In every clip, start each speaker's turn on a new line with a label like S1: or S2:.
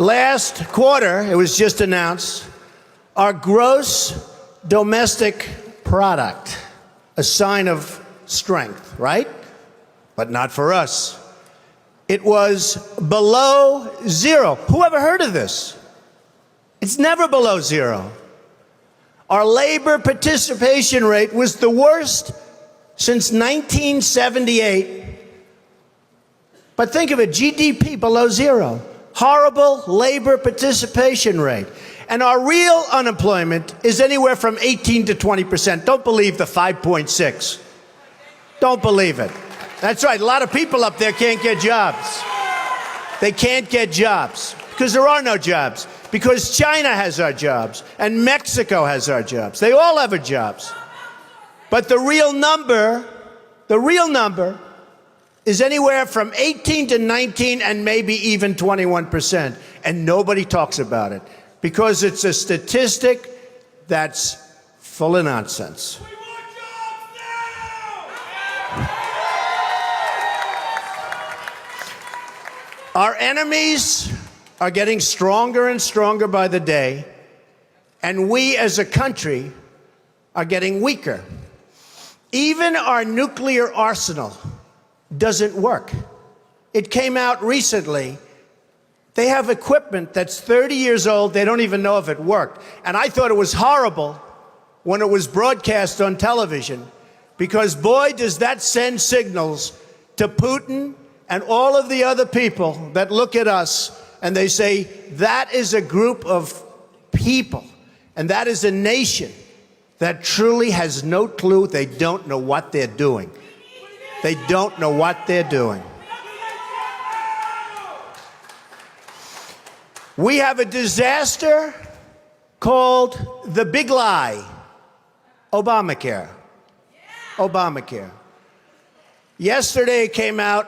S1: Last quarter, it was just announced, our gross domestic product, a sign of strength, right? But not for us. It was below zero. Who ever heard of this? It's never below zero. Our labor participation rate was the worst since 1978. But think of it, GDP below zero. Horrible labor participation rate. And our real unemployment is anywhere from 18 to 20%. Don't believe the 5.6. Don't believe it. That's right, a lot of people up there can't get jobs. They can't get jobs because there are no jobs. Because China has our jobs and Mexico has our jobs. They all have our jobs. But the real number is anywhere from 18 to 19 and maybe even 21%. And nobody talks about it because it's a statistic that's full of nonsense.
S2: We want jobs now!
S1: Our enemies are getting stronger and stronger by the day, and we as a country are getting weaker. Even our nuclear arsenal doesn't work. It came out recently. They have equipment that's 30 years old. They don't even know if it worked. And I thought it was horrible when it was broadcast on television, because boy, does that send signals to Putin and all of the other people that look at us and they say, that is a group of people and that is a nation that truly has no clue. They don't know what they're doing. They don't know what they're doing. We have a disaster called the big lie, Obamacare. Obamacare. Yesterday it came out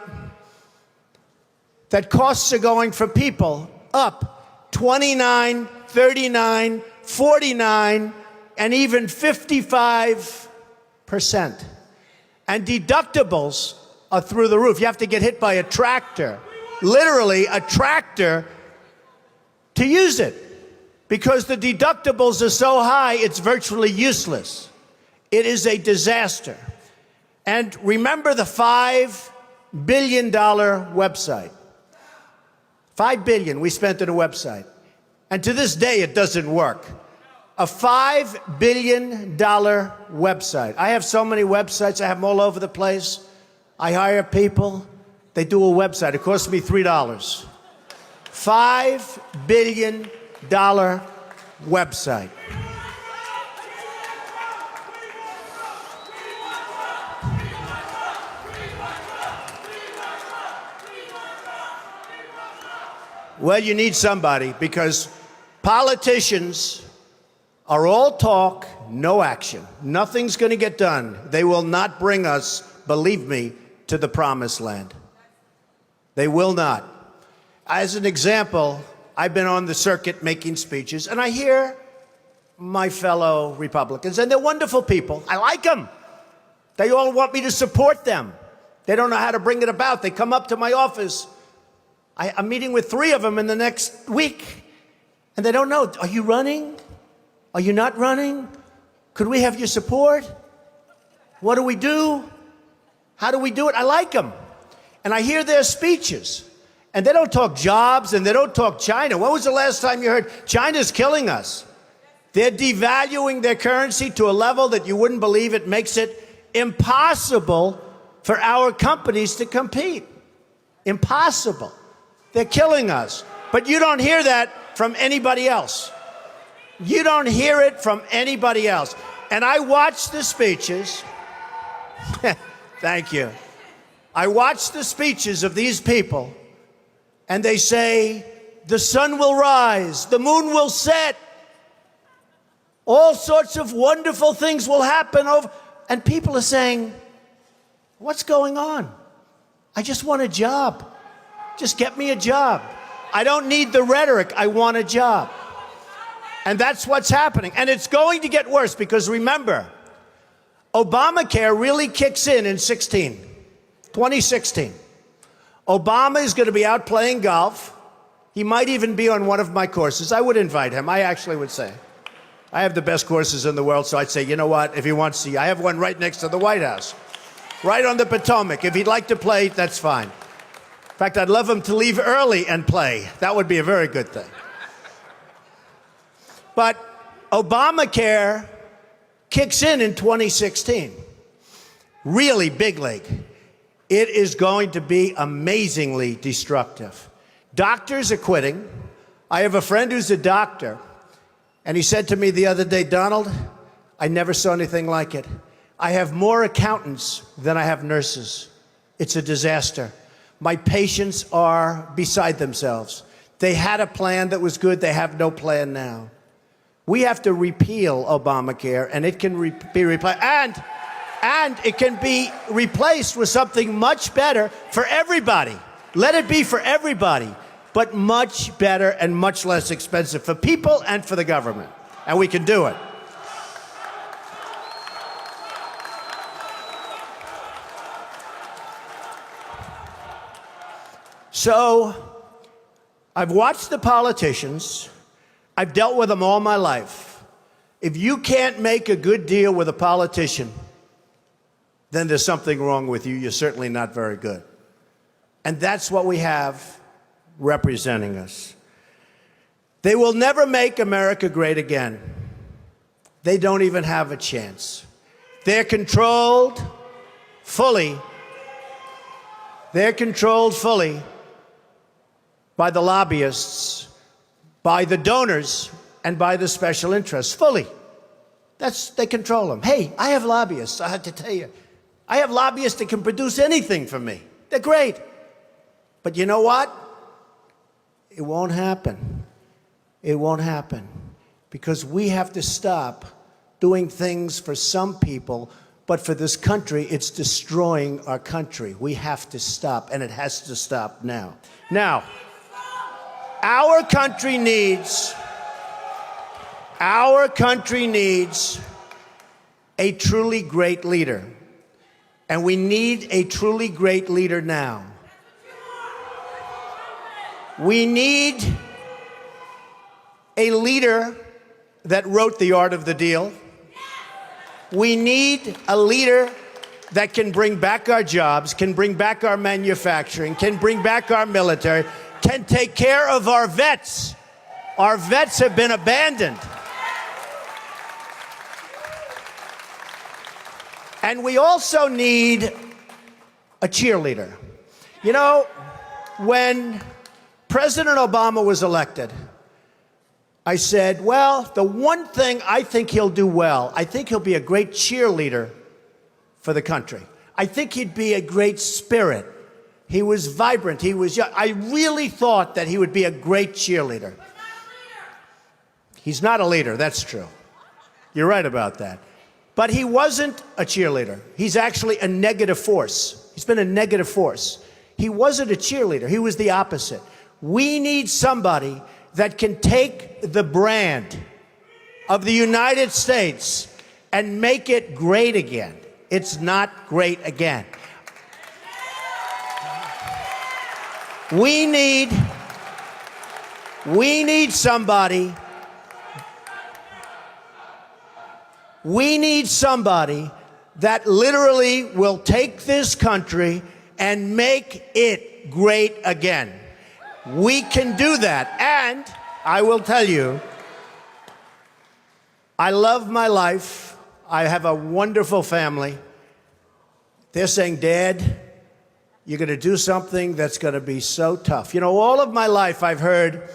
S1: that costs are going for people up 29, 39, 49, and even 55%. And deductibles are through the roof. You have to get hit by a tractor, literally a tractor, to use it, because the deductibles are so high, it's virtually useless. It is a disaster. And remember the $5 billion website. $5 billion we spent on a website. And to this day, it doesn't work. A $5 billion website. I have so many websites. I have them all over the place. I hire people. They do a website. It costs me $3. $5 billion website. Well, you need somebody, because politicians are all talk, no action. Nothing's going to get done. They will not bring us, believe me, to the promised land. They will not. As an example, I've been on the circuit making speeches, and I hear my fellow Republicans, and they're wonderful people. I like them. They all want me to support them. They don't know how to bring it about. They come up to my office. I'm meeting with 3 of them in the next week, and they don't know. Are you running? Are you not running? Could we have your support? What do we do? How do we do it? I like them. And I hear their speeches, and they don't talk jobs, and they don't talk China. When was the last time you heard China's killing us? They're devaluing their currency to a level that you wouldn't believe. It makes it impossible for our companies to compete. Impossible. They're killing us. But you don't hear that from anybody else. You don't hear it from anybody else. And I watch the speeches. Thank you. I watch the speeches of these people, and they say, the sun will rise, the moon will set, all sorts of wonderful things will happen. And people are saying, what's going on? I just want a job. Just get me a job. I don't need the rhetoric. I want a job. And that's what's happening. And it's going to get worse, because remember, Obamacare really kicks in 2016. Obama is going to be out playing golf He might even be on one of my courses. I would invite him. I actually would say. I have the best courses in the world, so I'd say, you know what, if he wants to, I have one right next to the White House, right on the Potomac. If he'd like to play, that's fine. In fact, I'd love him to leave early and play. That would be a very good thing. But Obamacare kicks in 2016. Really big league. It is going to be amazingly destructive. Doctors are quitting. I have a friend who's a doctor, and he said to me the other day, Donald, I never saw anything like it. I have more accountants than I have nurses. It's a disaster. My patients are beside themselves. They had a plan that was good. They have no plan now. We have to repeal Obamacare, and it can be replaced. And it can be replaced with something much better for everybody. Let it be for everybody, but much better and much less expensive for people and for the government. And we can do it. So, I've watched the politicians. I've dealt with them all my life. If you can't make a good deal with a politician, then there's something wrong with you. You're certainly not very good. And that's what we have representing us. They will never make America great again. They don't even have a chance. They're controlled fully. They're controlled fully by the lobbyists, by the donors, and by the special interests. Fully. They control them. Hey, I have lobbyists, I have to tell you. I have lobbyists that can produce anything for me. They're great. But you know what? It won't happen. It won't happen. Because we have to stop doing things for some people, but for this country, it's destroying our country. We have to stop, and it has to stop now. Now, our country needs a truly great leader. And we need a truly great leader now. We need a leader that wrote The Art of the Deal. We need a leader that can bring back our jobs, can bring back our manufacturing, can bring back our military, can take care of our vets. Our vets have been abandoned. And we also need a cheerleader. You know, when President Obama was elected, I said, well, the one thing I think he'll do well, I think he'll be a great cheerleader for the country. I think he'd be a great spirit. He was vibrant. He was young. I really thought that he would be a great cheerleader. He's not a leader, that's true. You're right about that. But he wasn't a cheerleader. He's actually a negative force. He's been a negative force. He wasn't a cheerleader. He was the opposite. We need somebody that can take the brand of the United States and make it great again. It's not great again. We need somebody. We need somebody that literally will take this country and make it great again. We can do that. And I will tell you, I love my life. I have a wonderful family. They're saying, Dad, you're going to do something that's going to be so tough. You know, all of my life I've heard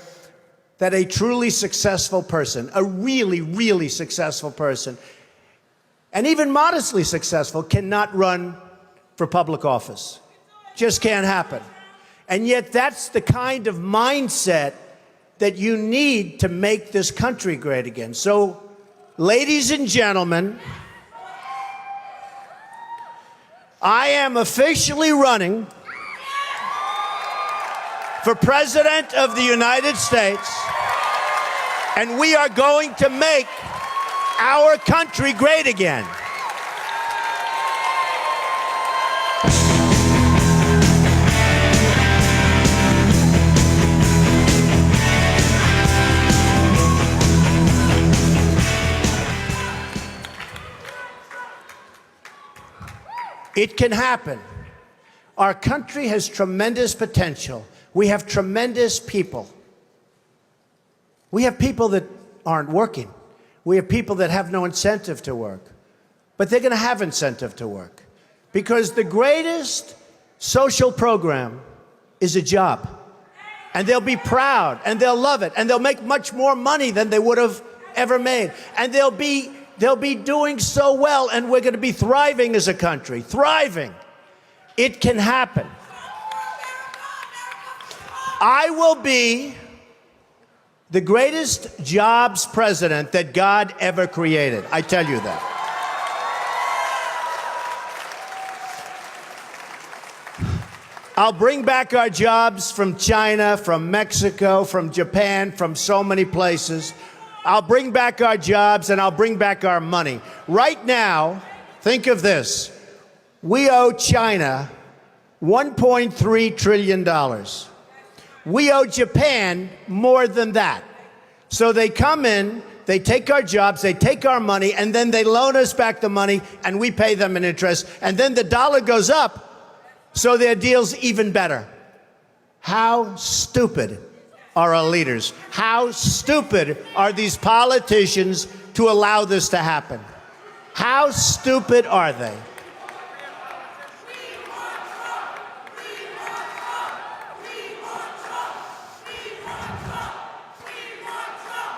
S1: that a truly successful person, a really, really successful person, and even modestly successful, cannot run for public office. Just can't happen. And yet that's the kind of mindset that you need to make this country great again. So, ladies and gentlemen, I am officially running for President of the United States, and we are going to make our country great again. It can happen. Our country has tremendous potential. We have tremendous people. We have people that aren't working. We have people that have no incentive to work. But they're going to have incentive to work. Because the greatest social program is a job. And they'll be proud, and they'll love it, and they'll make much more money than they would have ever made. And they'll be doing so well, and we're going to be thriving as a country. Thriving. It can happen. I will be the greatest jobs president that God ever created. I tell you that. I'll bring back our jobs from China, from Mexico, from Japan, from so many places. I'll bring back our jobs and I'll bring back our money. Right now, think of this. We owe China $1.3 trillion. We owe Japan more than that. So they come in, they take our jobs, they take our money, and then they loan us back the money, and we pay them in interest. And then the dollar goes up, so their deal's even better. How stupid are our leaders? How stupid are these politicians to allow this to happen? How stupid are they?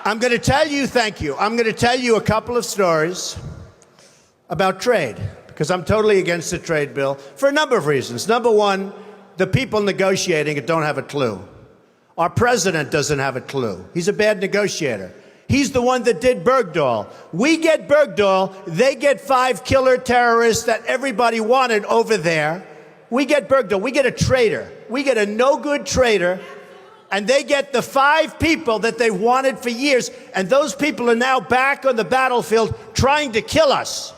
S1: I'm going to tell you, thank you. I'm going to tell you a couple of stories about trade, because I'm totally against the trade bill for a number of reasons. Number one, the people negotiating it don't have a clue. Our president doesn't have a clue. He's a bad negotiator. He's the one that did Bergdahl. We get Bergdahl, they get 5 killer terrorists that everybody wanted over there. We get Bergdahl, we get a traitor. We get a no-good traitor, and they get the 5 people that they wanted for years, and those people are now back on the battlefield trying to kill us.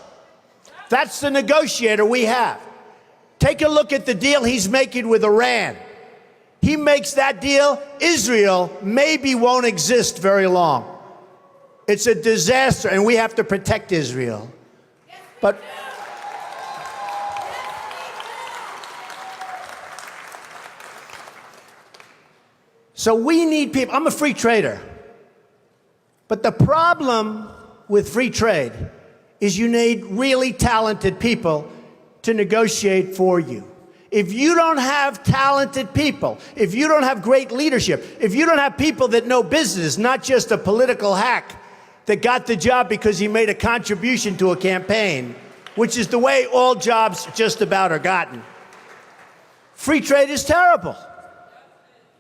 S1: That's the negotiator we have. Take a look at the deal he's making with Iran. He makes that deal, Israel maybe won't exist very long. It's a disaster, and we have to protect Israel. But so we need people. I'm a free trader. But the problem with free trade is you need really talented people to negotiate for you. If you don't have talented people, if you don't have great leadership, if you don't have people that know business, not just a political hack that got the job because he made a contribution to a campaign, which is the way all jobs just about are gotten, free trade is terrible.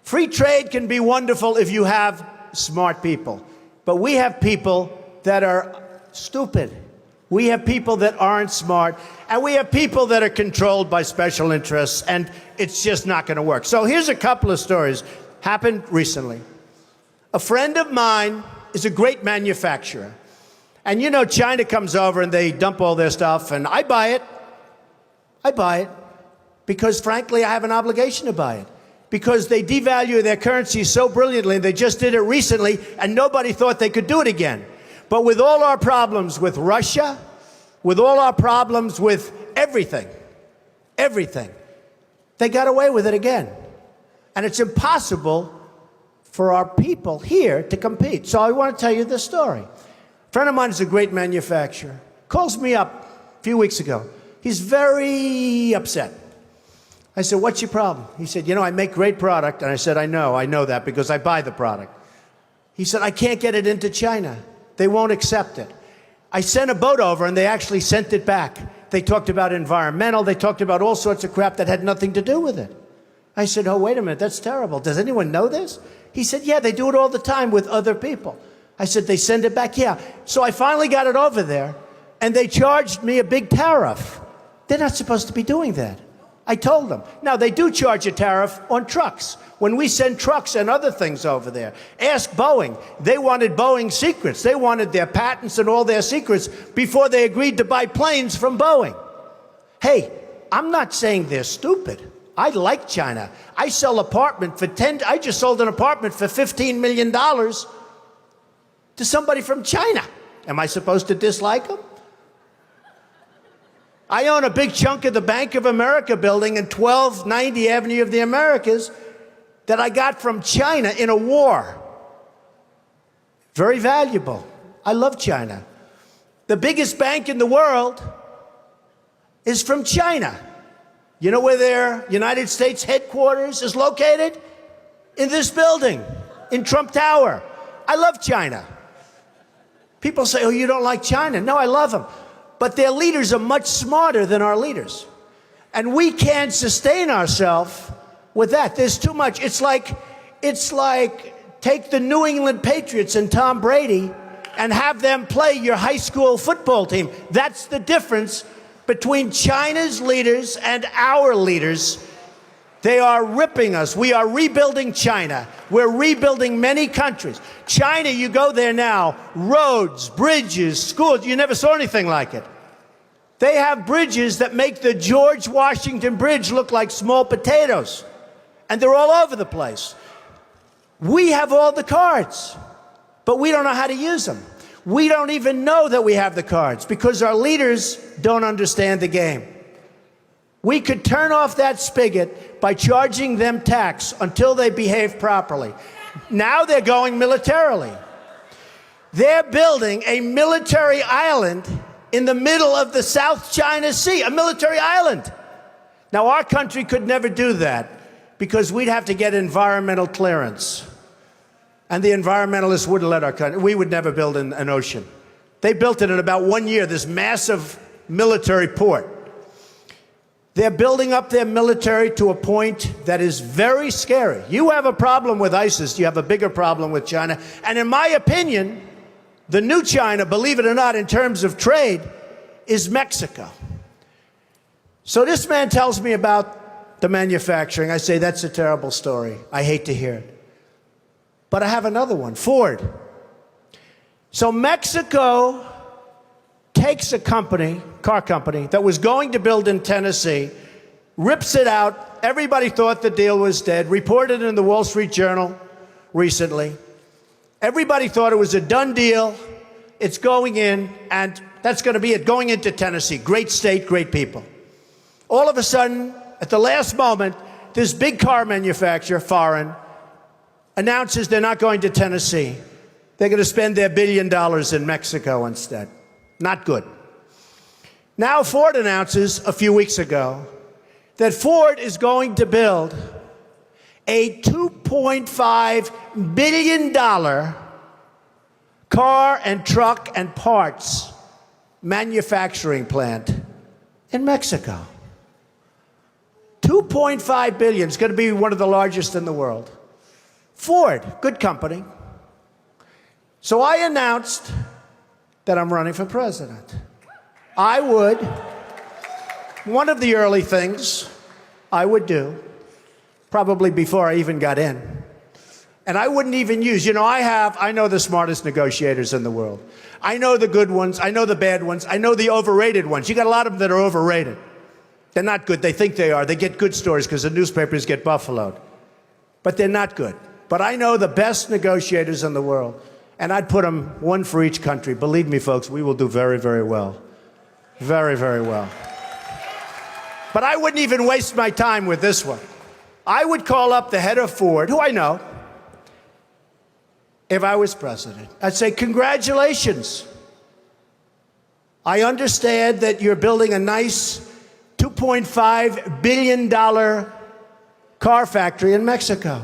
S1: Free trade can be wonderful if you have smart people. But we have people that are stupid. We have people that aren't smart. And we have people that are controlled by special interests. And it's just not going to work. So here's a couple of stories. Happened recently. A friend of mine is a great manufacturer. And you know, China comes over and they dump all their stuff. And I buy it. I buy it. Because frankly, I have an obligation to buy it. Because they devalue their currency so brilliantly. They just did it recently, and nobody thought they could do it again. But with all our problems with Russia, with all our problems with everything, they got away with it again. And it's impossible for our people here to compete. So I want to tell you this story. A friend of mine is a great manufacturer. Calls me up a few weeks ago. He's very upset. I said, what's your problem? He said, you know, I make great product. And I said, I know that because I buy the product. He said, I can't get it into China. They won't accept it. I sent a boat over and they actually sent it back. They talked about environmental. They talked about all sorts of crap that had nothing to do with it. I said, oh, wait a minute, that's terrible. Does anyone know this? He said, yeah, they do it all the time with other people. I said, they send it back? Yeah. So I finally got it over there and they charged me a big tariff. They're not supposed to be doing that. I told them. Now, they do charge a tariff on trucks. When we send trucks and other things over there, ask Boeing. They wanted Boeing's secrets. They wanted their patents and all their secrets before they agreed to buy planes from Boeing. Hey, I'm not saying they're stupid. I like China. I sell apartment for I just sold an apartment for $15 million to somebody from China. Am I supposed to dislike them? I own a big chunk of the Bank of America building in 1290 Avenue of the Americas that I got from China in a war. Very valuable. I love China. The biggest bank in the world is from China. You know where their United States headquarters is located? In this building, in Trump Tower. I love China. People say, oh, you don't like China. No, I love them. But their leaders are much smarter than our leaders. And we can't sustain ourselves with that. There's too much. It's like take the New England Patriots and Tom Brady and have them play your high school football team. That's the difference between China's leaders and our leaders. They are ripping us. We are rebuilding China. We're rebuilding many countries. China, you go there now, roads, bridges, schools, you never saw anything like it. They have bridges that make the George Washington Bridge look like small potatoes. And they're all over the place. We have all the cards, but we don't know how to use them. We don't even know that we have the cards because our leaders don't understand the game. We could turn off that spigot by charging them tax until they behave properly. Now they're going militarily. They're building a military island in the middle of the South China Sea, a military island. Now, our country could never do that because we'd have to get environmental clearance. And the environmentalists wouldn't let our country. We would never build an ocean. They built it in about 1 year, this massive military port. They're building up their military to a point that is very scary. You have a problem with ISIS, you have a bigger problem with China. And in my opinion, the new China, believe it or not, in terms of trade, is Mexico. So this man tells me about the manufacturing. I say, that's a terrible story. I hate to hear it. But I have another one, Ford. So Mexico takes a company, car company, that was going to build in Tennessee, rips it out. Everybody thought the deal was dead. Reported in the Wall Street Journal recently. Everybody thought it was a done deal. It's going in, and that's going to be it, going into Tennessee. Great state, great people. All of a sudden, at the last moment, this big car manufacturer, foreign, announces they're not going to Tennessee. They're going to spend their $1 billion in Mexico instead. Not good. Now Ford announces a few weeks ago that Ford is going to build a $2.5 billion car and truck and parts manufacturing plant in Mexico. $2.5 billion. It's going to be one of the largest in the world. Ford, good company. So I announced that I'm running for president. I would, one of the early things I would do, probably before I even got in, and I wouldn't even use, I know the smartest negotiators in the world. I know the good ones, I know the bad ones, I know the overrated ones. You got a lot of them that are overrated. They're not good, they think they are. They get good stories because the newspapers get buffaloed. But they're not good. But I know the best negotiators in the world. And I'd put them one for each country. Believe me, folks, we will do very, very well. Very, very well. But I wouldn't even waste my time with this one. I would call up the head of Ford, who I know, if I was president. I'd say, congratulations. I understand that you're building a nice $2.5 billion car factory in Mexico.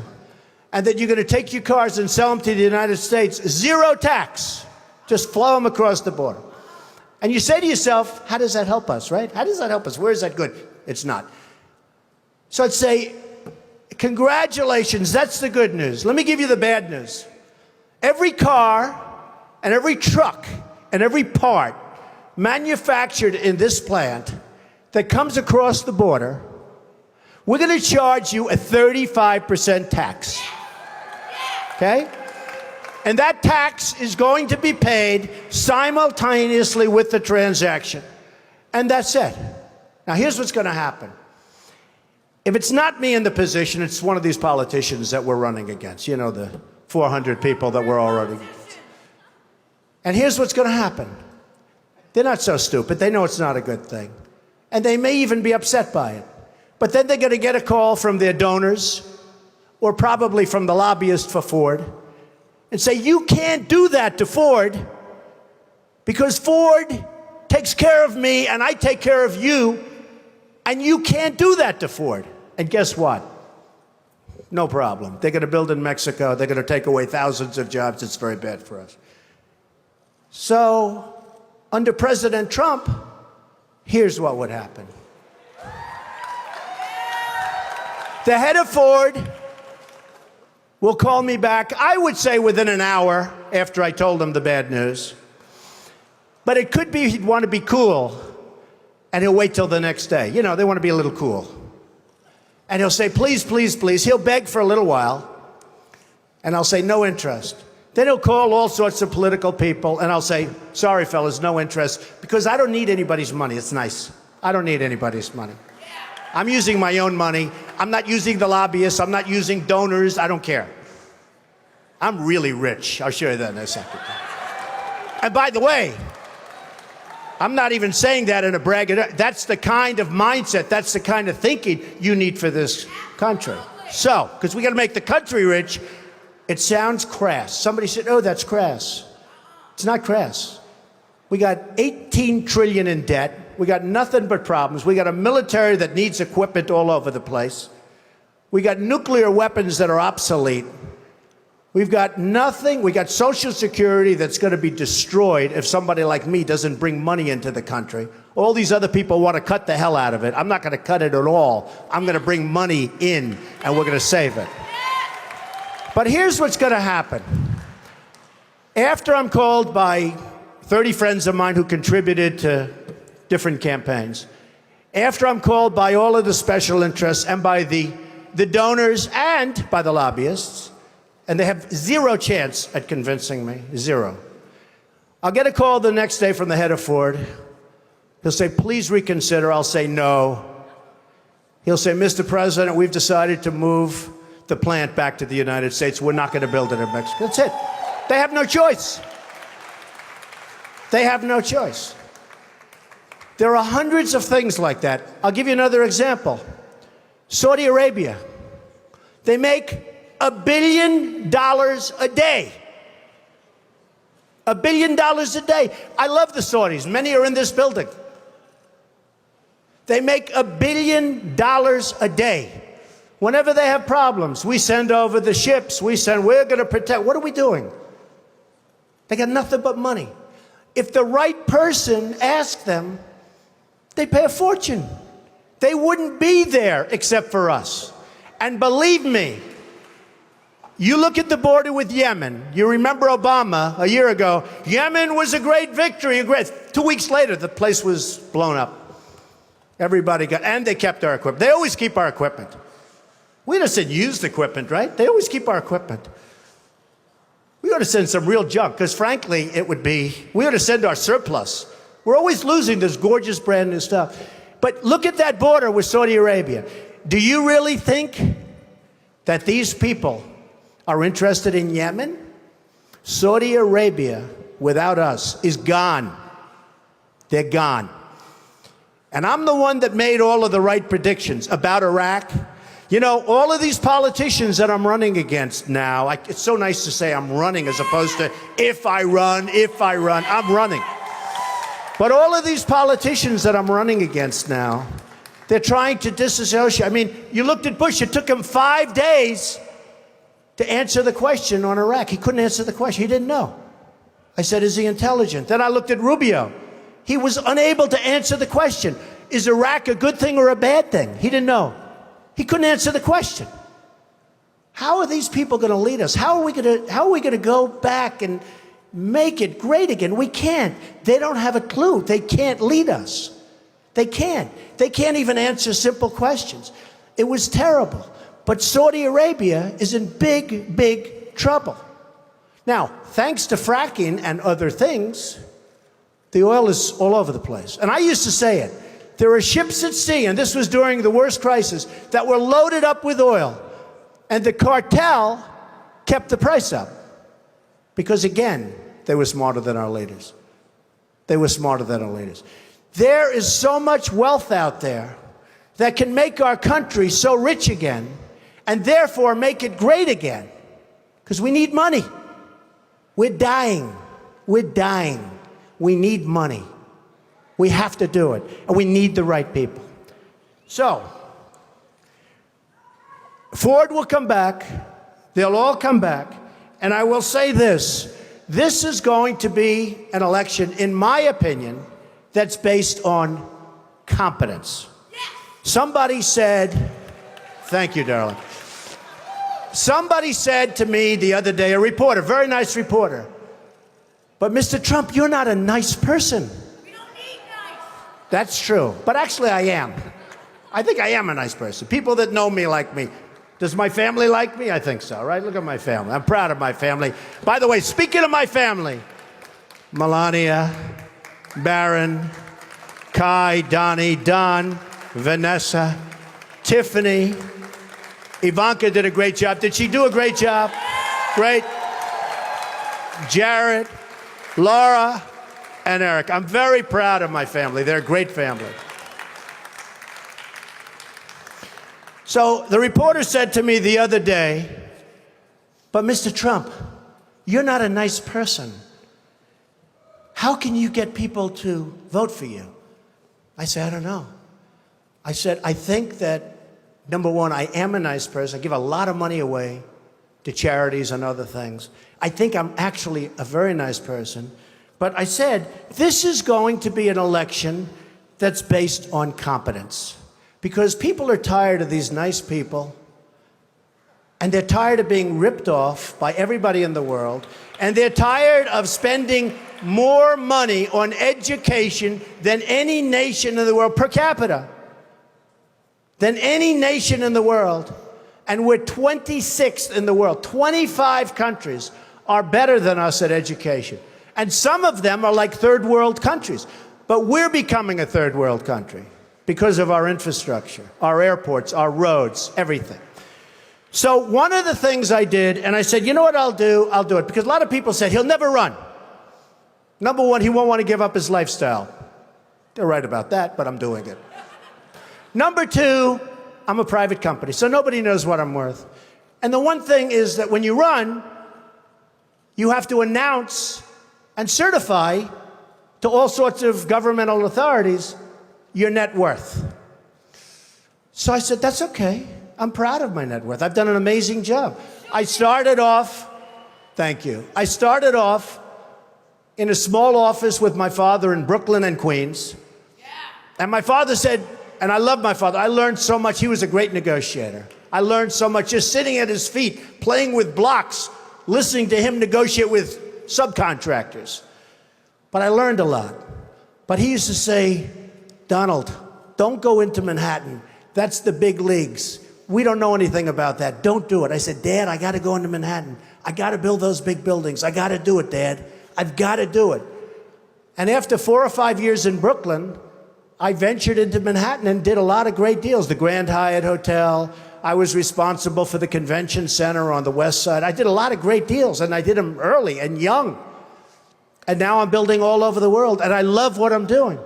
S1: And that you're going to take your cars and sell them to the United States, zero tax. Just flow them across the border. And you say to yourself, how does that help us, right? How does that help us? Where is that good? It's not. So I'd say, congratulations, that's the good news. Let me give you the bad news. Every car and every truck and every part manufactured in this plant that comes across the border, we're going to charge you a 35% tax. Okay? And that tax is going to be paid simultaneously with the transaction. And that's it. Now, here's what's going to happen. If it's not me in the position, it's one of these politicians that we're running against. You know, the 400 people that we're already against. And here's what's going to happen. They're not so stupid. They know it's not a good thing. and they may even be upset by it. But then they're going to get a call from their donors, or probably from the lobbyist for Ford, and say, you can't do that to Ford because Ford takes care of me and I take care of you, and you can't do that to Ford. And guess what? No problem. They're going to build in Mexico. They're going to take away thousands of jobs. It's very bad for us. So, under President Trump, here's what would happen. The head of Ford will call me back, I would say within an hour after I told him the bad news. But it could be he'd want to be cool, and he'll wait till the next day. You know, they want to be a little cool. And he'll say, please, please, please. He'll beg for a little while, and I'll say, no interest. Then he'll call all sorts of political people, and I'll say, sorry, fellas, no interest, because I don't need anybody's money. It's nice. I don't need anybody's money. I'm using my own money. I'm not using the lobbyists. I'm not using donors. I don't care. I'm really rich. I'll show you that in a second. And by the way, I'm not even saying that in a brag. That's the kind of mindset, that's the kind of thinking you need for this country. So, because we got to make the country rich, it sounds crass. Somebody said, oh, that's crass. It's not crass. We got 18 trillion in debt. We got nothing but problems. We got a military that needs equipment all over the place. We got nuclear weapons that are obsolete. We've got nothing. We got Social Security that's going to be destroyed if somebody like me doesn't bring money into the country. All these other people want to cut the hell out of it. I'm not going to cut it at all. I'm going to bring money in, and we're going to save it. But here's what's going to happen. After I'm called by 30 friends of mine who contributed to different campaigns, after I'm called by all of the special interests and by the donors and by the lobbyists, and they have zero chance at convincing me, zero. I'll get a call the next day from the head of Ford. He'll say, please reconsider. I'll say no. He'll say, Mr. President, we've decided to move the plant back to the United States. We're not going to build it in Mexico. That's it. They have no choice. They have no choice. There are hundreds of things like that. I'll give you another example. Saudi Arabia. They make $1 billion a day. $1 billion a day. I love the Saudis. Many are in this building. They make $1 billion a day. Whenever they have problems, we send over the ships. We're going to protect. What are we doing? They got nothing but money. If the right person asked them, they pay a fortune. They wouldn't be there except for us. And believe me, you look at the border with Yemen. You remember Obama a year ago. Yemen was a great victory. 2 weeks later, the place was blown up. Everybody got, and they kept our equipment. They always keep our equipment. We just said used equipment, right? They always keep our equipment. We ought to send some real junk, because frankly, we ought to send our surplus. We're always losing this gorgeous brand new stuff. But look at that border with Saudi Arabia. Do you really think that these people are interested in Yemen? Saudi Arabia, without us, is gone. They're gone. And I'm the one that made all of the right predictions about Iraq. You know, all of these politicians that I'm running against now, it's so nice to say I'm running as opposed to if I run, I'm running. But all of these politicians that I'm running against now, they're trying to disassociate. I mean, you looked at Bush, it took him 5 days to answer the question on Iraq. He couldn't answer the question. He didn't know. I said, is he intelligent? Then I looked at Rubio. He was unable to answer the question. Is Iraq a good thing or a bad thing? He didn't know. He couldn't answer the question. How are these people going to lead us? How are we going to go back and make it great again? We can't. They don't have a clue. They can't lead us. They can't. They can't even answer simple questions. It was terrible. But Saudi Arabia is in big, big trouble. Now, thanks to fracking and other things, the oil is all over the place. And I used to say it. There are ships at sea, and this was during the worst crisis, that were loaded up with oil. And the cartel kept the price up. Because again, they were smarter than our leaders. They were smarter than our leaders. There is so much wealth out there that can make our country so rich again, and therefore make it great again, because we need money. We're dying. We're dying. We need money. We have to do it, and we need the right people. So, Ford will come back. They'll all come back. And I will say this. This is going to be an election, in my opinion, that's based on competence. Somebody said, thank you, darling. Somebody said to me the other day, a reporter, very nice reporter, but Mr. Trump, you're not a nice person.
S2: We don't need nice.
S1: That's true. But actually, I am. I think I am a nice person. People that know me like me. Does my family like me? I think so, right? Look at my family. I'm proud of my family. By the way, speaking of my family, Melania, Barron, Kai, Donnie, Don, Vanessa, Tiffany, Ivanka did a great job. Did she do a great job? Great. Jared, Laura, and Eric. I'm very proud of my family. They're a great family. So the reporter said to me the other day, but Mr. Trump, you're not a nice person. How can you get people to vote for you? I said, I don't know. I said, I think that, number one, I am a nice person. I give a lot of money away to charities and other things. I think I'm actually a very nice person. But I said, this is going to be an election that's based on competence. Because people are tired of these nice people, and they're tired of being ripped off by everybody in the world, and they're tired of spending more money on education than any nation in the world, per capita, than any nation in the world. And we're 26th in the world. 25 countries are better than us at education. And some of them are like third world countries. But we're becoming a third world country because of our infrastructure, our airports, our roads, everything. So one of the things I did, and I said, you know what I'll do? I'll do it. Because a lot of people said, he'll never run. Number one, he won't want to give up his lifestyle. They're right about that, but I'm doing it. Number two, I'm a private company, so nobody knows what I'm worth. And the one thing is that when you run, you have to announce and certify to all sorts of governmental authorities your net worth. So I said, that's okay. I'm proud of my net worth. I've done an amazing job. I started off, thank you. I started off in a small office with my father in Brooklyn and Queens. Yeah. And my father said, and I love my father, I learned so much. He was a great negotiator. I learned so much just sitting at his feet, playing with blocks, listening to him negotiate with subcontractors. But I learned a lot. But he used to say, Donald, don't go into Manhattan. That's the big leagues. We don't know anything about that. Don't do it. I said, Dad, I got to go into Manhattan. I got to build those big buildings. I got to do it, Dad. I've got to do it. And after 4 or 5 years in Brooklyn, I ventured into Manhattan and did a lot of great deals. The Grand Hyatt Hotel. I was responsible for the convention center on the West Side. I did a lot of great deals, and I did them early and young. And now I'm building all over the world, and I love what I'm doing.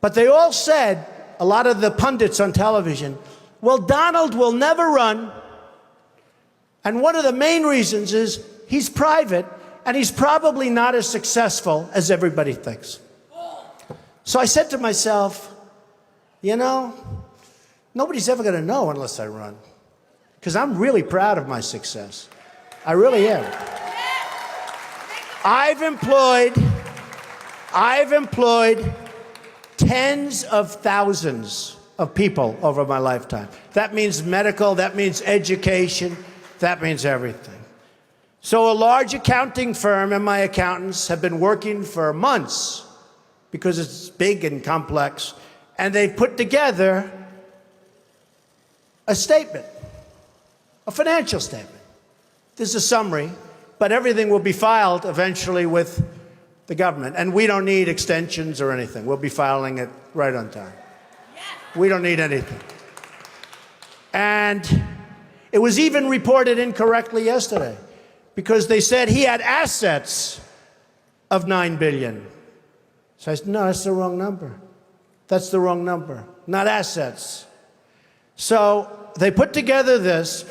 S1: But they all said, a lot of the pundits on television, well, Donald will never run. And one of the main reasons is he's private, and he's probably not as successful as everybody thinks. So I said to myself, you know, nobody's ever going to know unless I run. Because I'm really proud of my success. I really am. I've employed tens of thousands of people over my lifetime. That means medical, that means education, that means everything. So a large accounting firm and my accountants have been working for months because it's big and complex, and they've put together a statement, a financial statement. There's a summary, but everything will be filed eventually with the government, and we don't need extensions or anything. We'll be filing it right on time. We don't need anything. And it was even reported incorrectly yesterday because they said he had assets of $9 billion. So I said, no, that's the wrong number. That's the wrong number, not assets. So they put together this,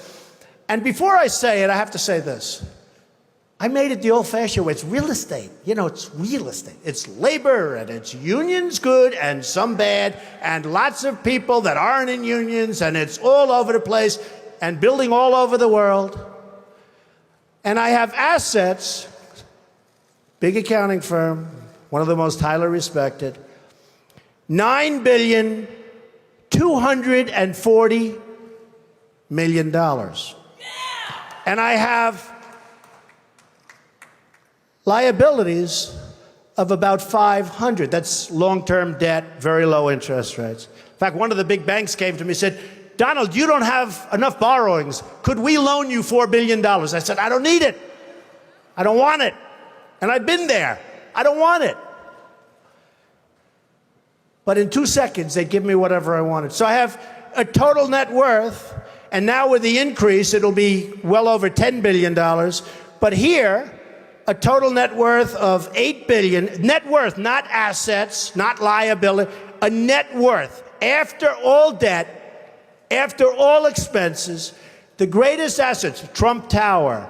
S1: and before I say it, I have to say this. I made it the old-fashioned way. It's real estate. You know, it's real estate. It's labor, and it's unions good and some bad, and lots of people that aren't in unions, and it's all over the place, and building all over the world. And I have assets, big accounting firm, one of the most highly respected, $9,240,000,000. And I have liabilities of about 500. That's long-term debt, very low interest rates. In fact, one of the big banks came to me and said, Donald, you don't have enough borrowings. Could we loan you $4 billion? I said, I don't need it. I don't want it. And I've been there. I don't want it. But in 2 seconds, they'd give me whatever I wanted. So I have a total net worth, and now with the increase, it'll be well over $10 billion. But here, a total net worth of $8 billion, net worth, not assets, not liability, a net worth. After all debt, after all expenses, the greatest assets, Trump Tower,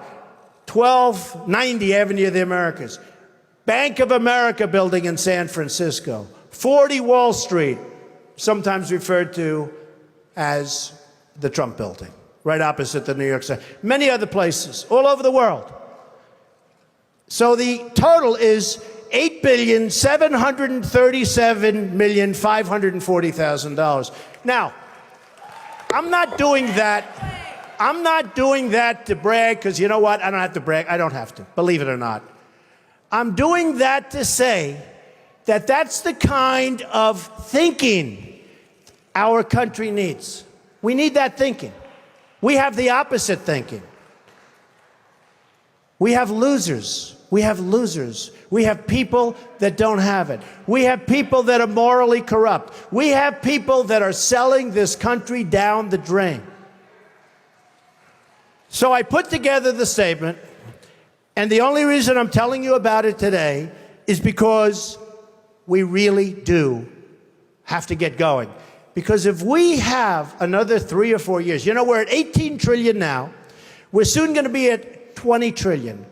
S1: 1290 Avenue of the Americas, Bank of America building in San Francisco, 40 Wall Street, sometimes referred to as the Trump building, right opposite the New York City, many other places, all over the world. So the total is $8,737,540,000. Now, I'm not doing that to brag, because you know what? I don't have to brag. I don't have to, believe it or not. I'm doing that to say that that's the kind of thinking our country needs. We need that thinking. We have the opposite thinking. We have losers. We have losers. We have people that don't have it. We have people that are morally corrupt. We have people that are selling this country down the drain. So I put together the statement, and the only reason I'm telling you about it today is because we really do have to get going. Because if we have another 3 or 4 years, you know, we're at 18 trillion now. We're soon going to be at 20 trillion.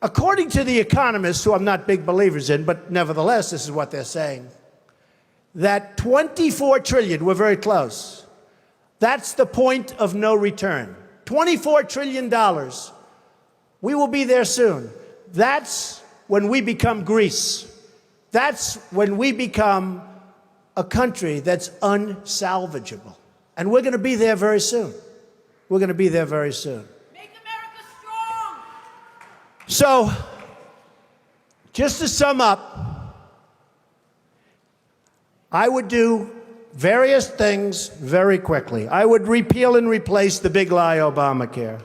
S1: According to the economists, who I'm not big believers in, but nevertheless, this is what they're saying, that 24 trillion, we're very close. That's the point of no return. $24 trillion. We will be there soon. That's when we become Greece. That's when we become a country that's unsalvageable. And we're going to be there very soon. We're going to be there very soon.
S2: Make America strong!
S1: So, just to sum up, I would do various things very quickly. I would repeal and replace the big lie Obamacare.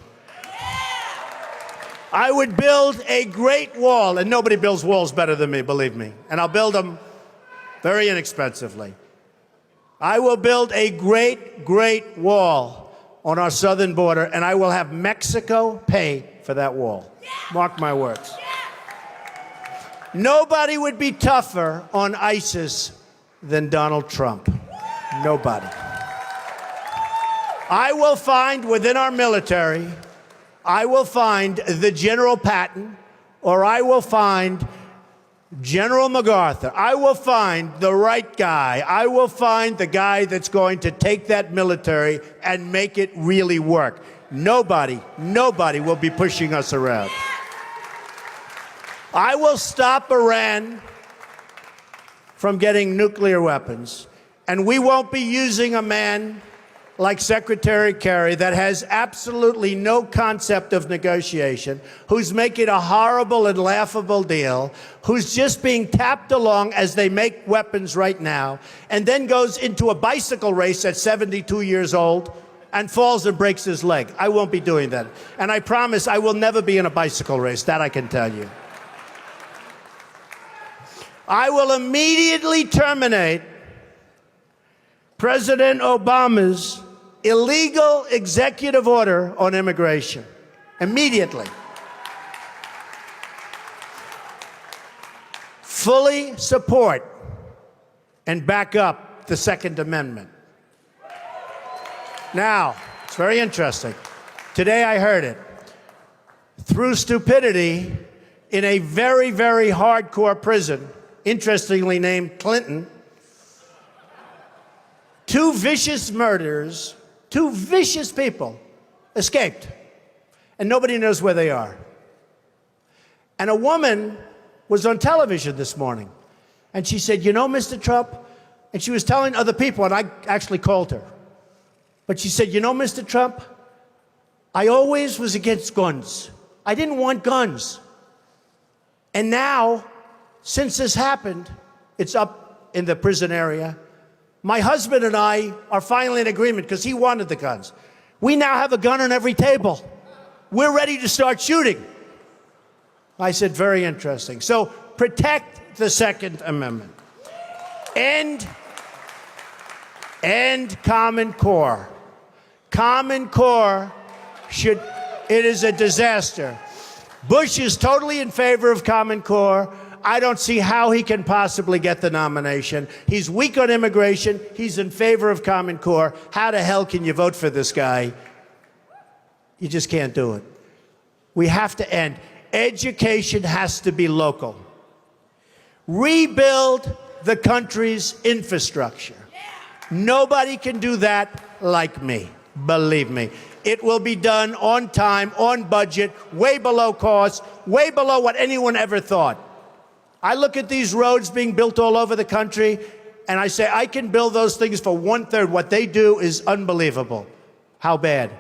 S1: I would build a great wall, and nobody builds walls better than me, believe me. And I'll build them very inexpensively. I will build a great, great wall on our southern border, and I will have Mexico pay for that wall. Mark my words. Nobody would be tougher on ISIS than Donald Trump. Nobody. I will find within our military, I will find the General Patton, or I will find General MacArthur. I will find the right guy. I will find the guy that's going to take that military and make it really work. Nobody will be pushing us around. I will stop Iran from getting nuclear weapons, and we won't be using a man like Secretary Kerry that has absolutely no concept of negotiation, who's making a horrible and laughable deal, who's just being tapped along as they make weapons right now, and then goes into a bicycle race at 72 years old and falls and breaks his leg. I won't be doing that. And I promise I will never be in a bicycle race. That I can tell you. I will immediately terminate President Obama's illegal executive order on immigration. Immediately. fully support and back up the Second Amendment. Now, it's very interesting. Today I heard it. Through stupidity, in a very, very hardcore prison, interestingly named Clinton, two vicious murderers, two vicious people, escaped. And nobody knows where they are. And a woman was on television this morning. And she said, you know, Mr. Trump, and she was telling other people, and I actually called her. But she said, you know, Mr. Trump, I always was against guns. I didn't want guns. And now, since this happened, it's up in the prison area. My husband and I are finally in agreement because he wanted the guns. We now have a gun on every table. We're ready to start shooting. I said, very interesting. So protect the Second Amendment. End Common Core. Common Core it is a disaster. Bush is totally in favor of Common Core. I don't see how he can possibly get the nomination. He's weak on immigration. He's in favor of Common Core. How the hell can you vote for this guy? You just can't do it. We have to end. Education has to be local. Rebuild the country's infrastructure. Nobody can do that like me, believe me. It will be done on time, on budget, way below cost, way below what anyone ever thought. I look at these roads being built all over the country, and I say, I can build those things for 1/3. What they do is unbelievable. How bad?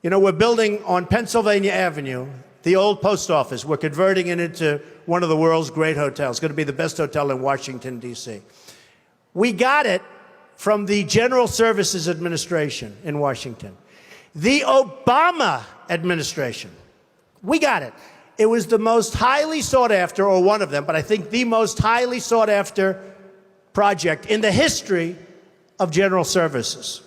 S1: You know, we're building on Pennsylvania Avenue, the old post office. We're converting it into one of the world's great hotels. It's going to be the best hotel in Washington, D.C. We got it from the General Services Administration in Washington. The Obama administration, we got it. It was the most highly sought after, or one of them, but I think the most highly sought after project in the history of General Services.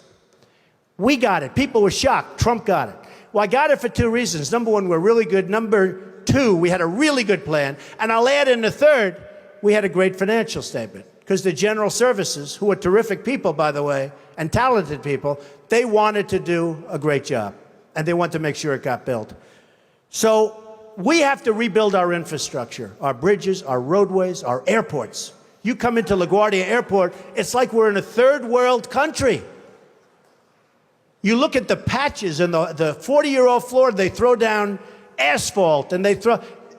S1: We got it. People were shocked. Trump got it. Well, I got it for two reasons. Number one, we're really good. Number two, we had a really good plan. And I'll add in the third, we had a great financial statement. Because the General Services, who are terrific people, by the way, and talented people, they wanted to do a great job. And they wanted to make sure it got built. So we have to rebuild our infrastructure, our bridges, our roadways, our airports. You come into LaGuardia Airport, it's like we're in a third world country. You look at the patches and the 40-year-old floor, they throw down asphalt, and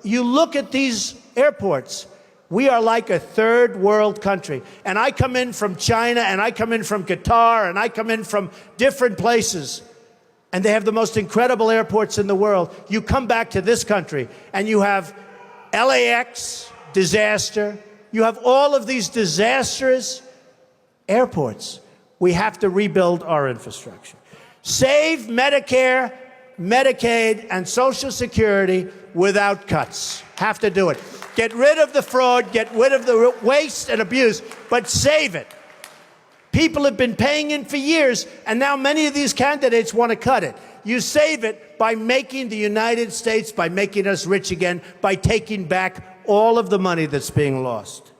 S1: you look at these airports. We are like a third world country. And I come in from China, and I come in from Qatar, and I come in from different places. And they have the most incredible airports in the world. You come back to this country, and you have LAX, disaster. You have all of these disastrous airports. We have to rebuild our infrastructure. Save Medicare, Medicaid, and Social Security without cuts. Have to do it. Get rid of the fraud, get rid of the waste and abuse, but save it. People have been paying in for years, and now many of these candidates want to cut it. You save it by making the United States, by making us rich again, by taking back all of the money that's being lost.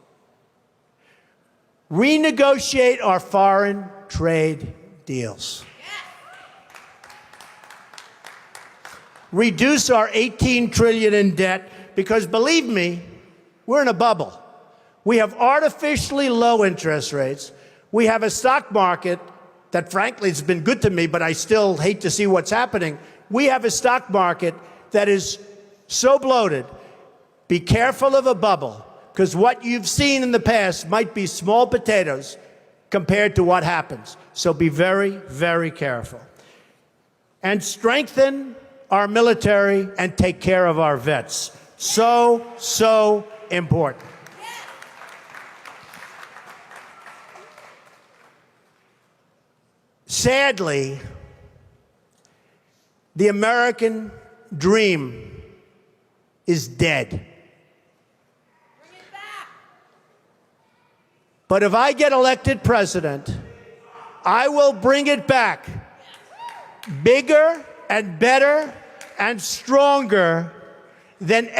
S1: Renegotiate our foreign trade deals. Reduce our $18 trillion in debt, because believe me, we're in a bubble. We have artificially low interest rates. We have a stock market that frankly has been good to me, but I still hate to see what's happening. We have a stock market that is so bloated. Be careful of a bubble, because what you've seen in the past might be small potatoes compared to what happens. So be very, very careful. And strengthen our military and take care of our vets. So, so important. Sadly, the American dream is dead.
S2: Bring it back.
S1: But if I get elected president, I will bring it back. Bigger and better and stronger than